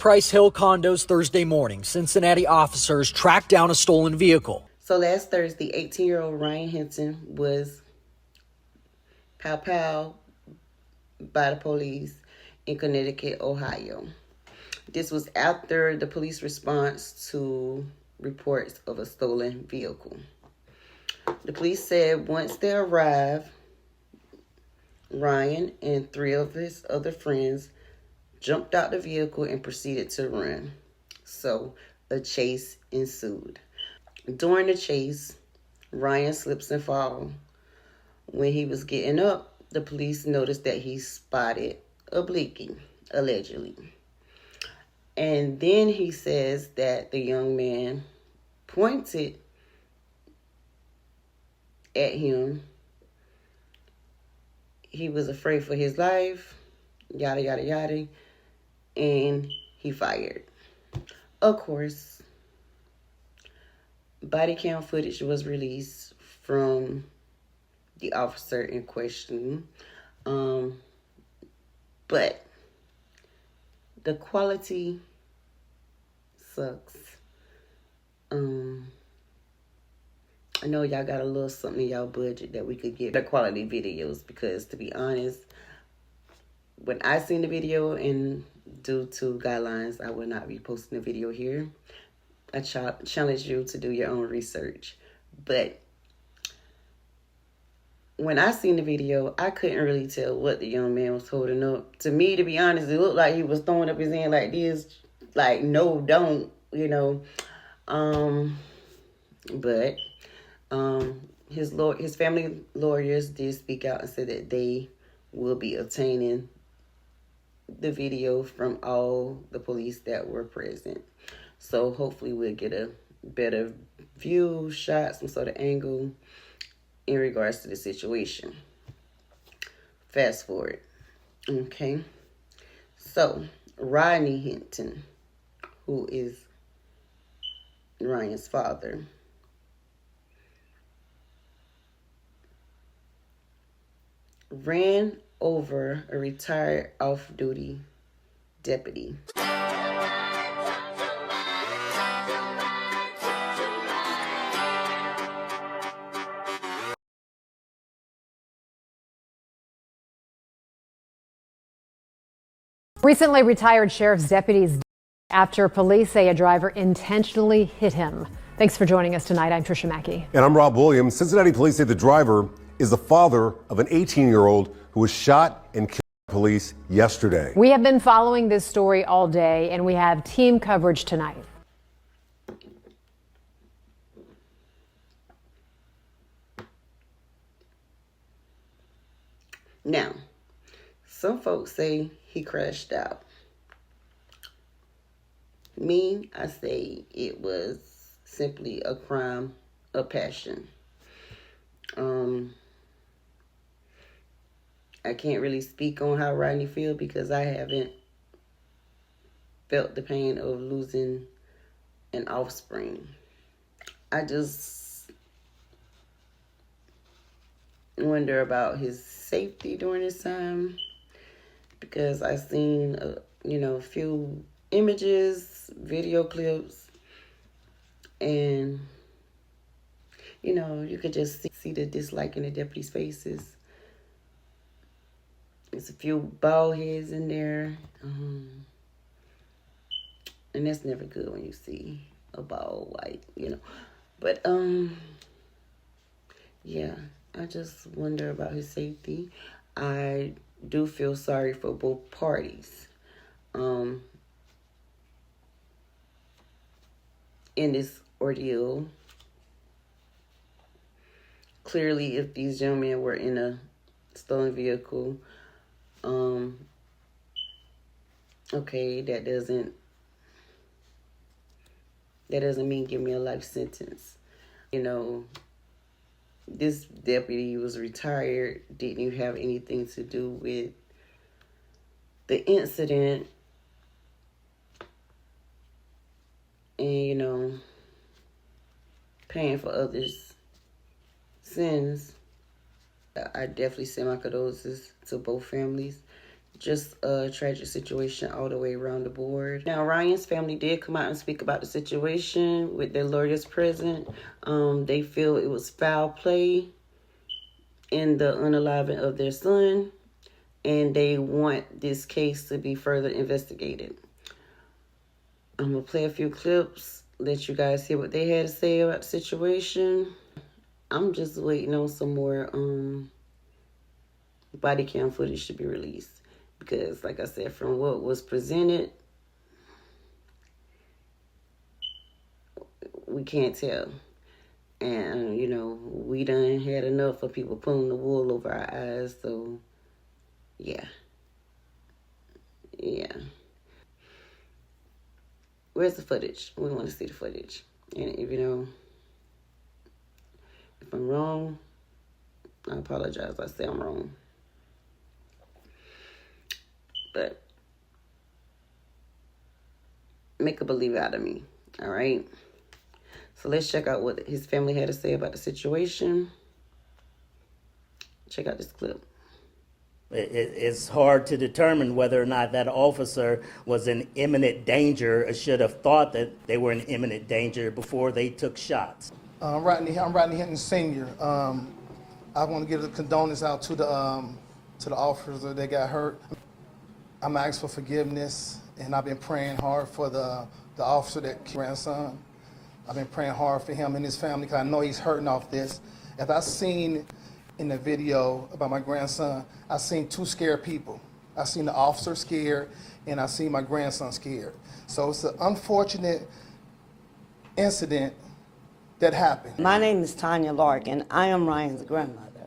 Price Hill condos Thursday morning. Cincinnati officers tracked down a stolen vehicle. So last Thursday, 18-year-old Ryan Hinton was pow by the police in Connecticut, Ohio. This was after the police response to reports of a stolen vehicle. The police said once they arrived, Ryan and 3 of his other friends jumped out the vehicle and proceeded to run. So a chase ensued. During the chase, Ryan slips and falls. When he was getting up, the police noticed that he spotted a blinking, allegedly. And then he says that the young man pointed at him. He was afraid for his life, yada, yada, yada, and he fired. Of course, body cam footage was released from the officer in question, but the quality sucks. I know y'all got a little something in y'all budget that we could get the quality videos, because to be honest, when I seen the video, and due to guidelines, I will not be posting the video here. I challenge you to do your own research. But when I seen the video, I couldn't really tell what the young man was holding up. To me, to be honest, it looked like he was throwing up his hand like this, like, no, don't, you know. But his family lawyers did speak out and said that they will be obtaining the video from all the police that were present. So hopefully we'll get a better view, shot, some sort of angle in regards to the situation. Fast forward. Okay. So Rodney Hinton, who is Ryan's father, ran over a retired off-duty deputy. Recently retired sheriff's deputies after police say a driver intentionally hit him. Thanks for joining us tonight. I'm Tricia Mackey. And I'm Rob Williams. Cincinnati police say the driver is the father of an 18-year-old who was shot and killed by police yesterday. We have been following this story all day, and we have team coverage tonight. Now, some folks say he crashed out. Me, I say it was simply a crime of passion. I can't really speak on how Rodney feels because I haven't felt the pain of losing an offspring. I just wonder about his safety during this time, because I've seen, a few images, video clips, and, you could just see the dislike in the deputies' faces. There's a few bald heads in there, and that's never good when you see a bald white, But, yeah, I just wonder about his safety. I do feel sorry for both parties in this ordeal. Clearly, if these young men were in a stolen vehicle, okay, that doesn't mean give me a life sentence. This deputy was retired, didn't even have anything to do with the incident. And, paying for others' sins. I definitely send my condolences to both families. just a tragic situation all the way around the board. Now, Ryan's family did come out and speak about the situation with their lawyers present. They feel it was foul play in the unaliving of their son, and they want this case to be further investigated. I'm going to play a few clips, let you guys hear what they had to say about the situation. I'm just waiting on some more body cam footage to be released. Because, like I said, from what was presented, we can't tell. And, you know, we done had enough of people pulling the wool over our eyes. So, yeah. Yeah. Where's the footage? We want to see the footage. And, if you know, if I'm wrong, I apologize. I say I'm wrong. But make a believe out of me, all right? So let's check out what his family had to say about the situation. Check out this clip. It's hard to determine whether or not that officer was in imminent danger or should have thought that they were in imminent danger before they took shots. I'm Rodney Hinton Sr. I want to give the condolence out to the officers that got hurt. I'm asking for forgiveness, and I've been praying hard for the officer that killed my grandson. I've been praying hard for him and his family because I know he's hurting off this. As I seen in the video about my grandson, I seen two scared people. I seen the officer scared, and I seen my grandson scared. So it's an unfortunate incident that happened. My name is Tanya Larkin. I am Ryan's grandmother.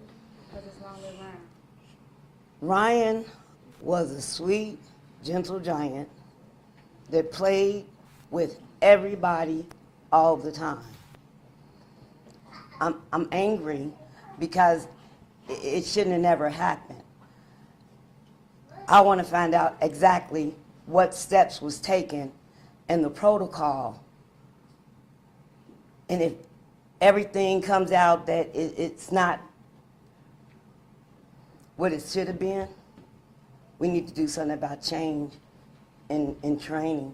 What is wrong with Ryan? Ryan was a sweet, gentle giant that played with everybody all the time. I'm angry because it shouldn't have never happened. I want to find out exactly what steps was taken and the protocol. And if everything comes out that it's not what it should have been, we need to do something about change in training.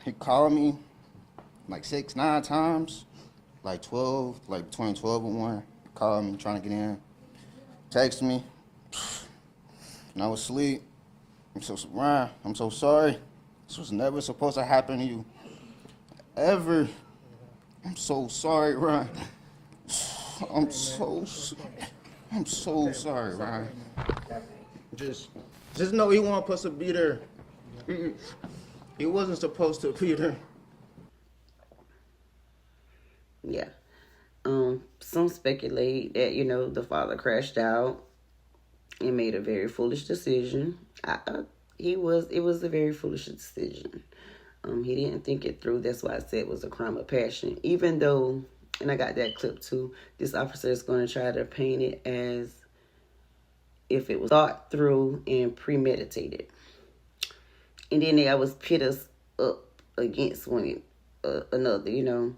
He called me like 6-9 times, like 12, like between 12 and 1. Called me trying to get in, texted me, and I was asleep. Ryan, I'm so sorry. This was never supposed to happen to you, ever. I'm so sorry, Ryan. I'm so sorry, Ryan. Just know he wasn't supposed to be there. He wasn't supposed to be there. Yeah. Some speculate that, you know, the father crashed out and made a very foolish decision. It was a very foolish decision. He didn't think it through. That's why I said it was a crime of passion. Even though, and I got that clip too, this officer is going to try to paint it as if it was thought through and premeditated. And then they always pit us up against one another, you know,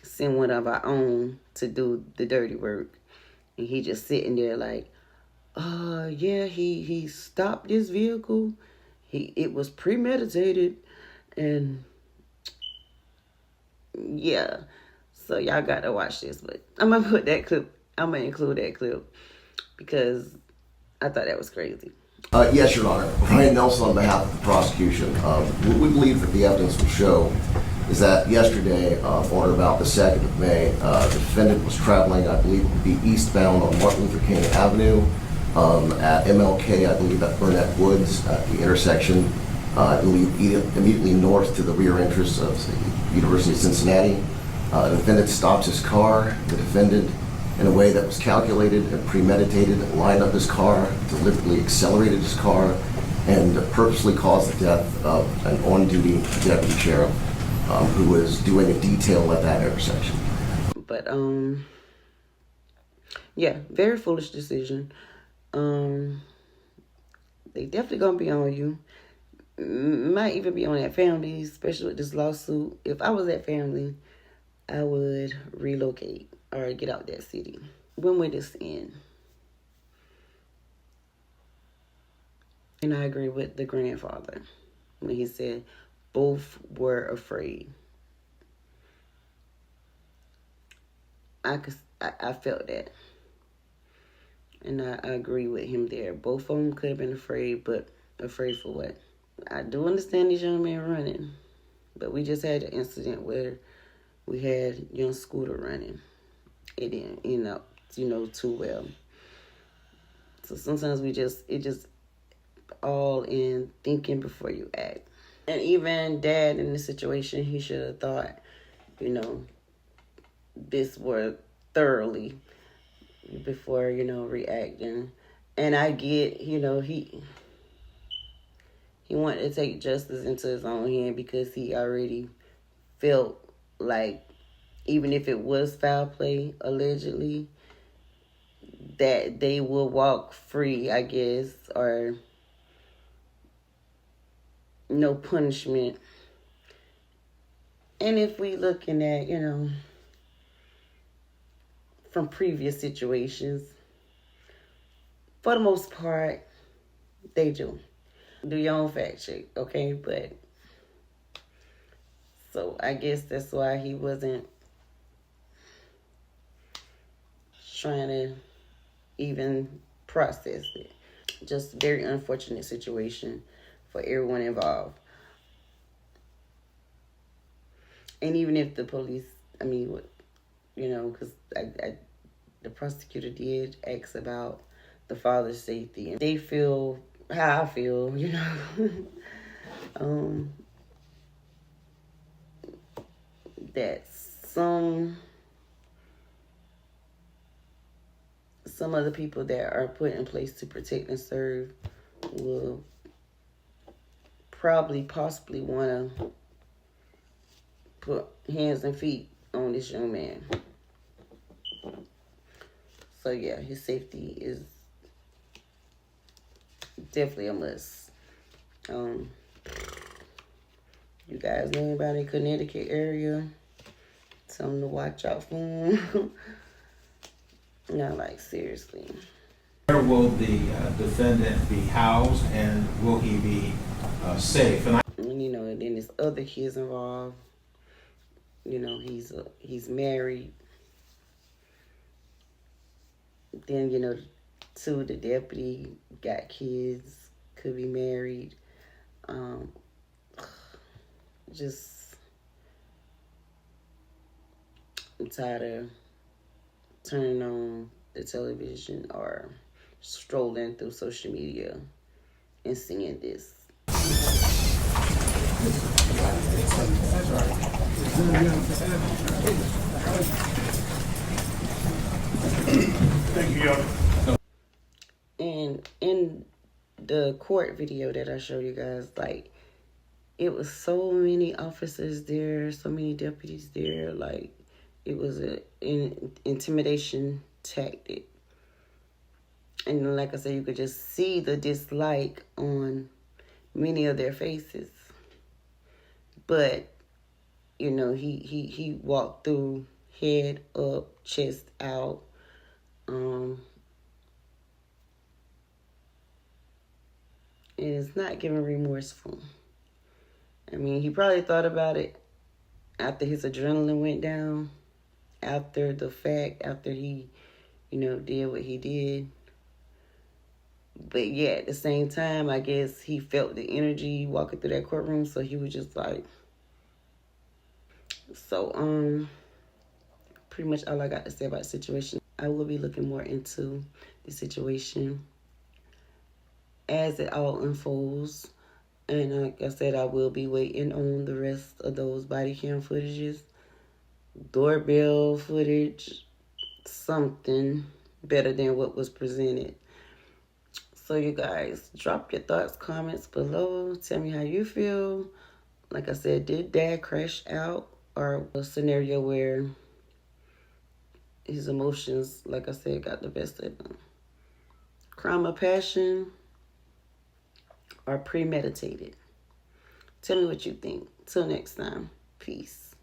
send one of our own to do the dirty work. And he just sitting there like, yeah, he stopped this vehicle. It was premeditated. And yeah, so y'all got to watch this. But I'm going to put that clip, I'm going to include that clip because I thought that was crazy. Yes, Your Honor. Ryan Nelson on behalf of the prosecution. What we believe that the evidence will show is that yesterday, on about the 2nd of May, the defendant was traveling, I believe, to be eastbound on Martin Luther King Avenue at MLK, I believe at Burnett Woods, at the intersection, I believe immediately north to the rear entrance of the University of Cincinnati. The defendant stops his car. The defendant, in a way that was calculated and premeditated, lined up his car, deliberately accelerated his car, and purposely caused the death of an on-duty deputy sheriff who was doing a detail at that intersection. But, yeah, very foolish decision. They definitely gonna be on you. Might even be on that family, especially with this lawsuit. If I was that family, I would relocate or get out that city. When will this end? And I agree with the grandfather when he said both were afraid. I felt that. And I agree with him there. Both of them could have been afraid, but afraid for what? I do understand these young men running, but we just had an incident where we had young Scooter running. It didn't end up, too well. So sometimes it just all in thinking before you act. And even Dad in this situation, he should have thought, this were thoroughly before, reacting. And I get, he wanted to take justice into his own hand because he already felt like, even if it was foul play, allegedly, that they will walk free, I guess, or no punishment. And if we looking at, from previous situations, for the most part, they do. Do your own fact check, okay? But, so I guess that's why he wasn't trying to even process it. Just very unfortunate situation for everyone involved. And even if the police, because the prosecutor did ask about the father's safety, and they feel how I feel, that some of the people that are put in place to protect and serve will possibly want to put hands and feet on this young man. So yeah, his safety is definitely a must. You guys know anybody in Connecticut area? Tell them to watch out for him. No, like seriously. Where will the defendant be housed, and will he be safe? And and then there's other kids involved. He's married. Then, too, the deputy got kids, could be married. Just, I'm tired of turning on the television or strolling through social media and seeing this. thank you. And in the court video that I showed you guys, it was so many officers there, so many deputies there, it was an intimidation tactic. And like I said, you could just see the dislike on many of their faces. But, he walked through head up, chest out. And it's not giving remorseful. He probably thought about it after his adrenaline went down, after the fact, after he, did what he did. But yeah, at the same time, I guess he felt the energy walking through that courtroom, so he was just like... So, pretty much all I got to say about the situation. I will be looking more into the situation as it all unfolds. And like I said, I will be waiting on the rest of those body cam footages, doorbell footage, something better than what was presented. So you guys, drop your thoughts, comments below. Tell me how you feel. Like I said, did Dad crash out, or a scenario where his emotions, like I said, got the best of him? Crime of passion or premeditated? Tell me what you think. Till next time, peace.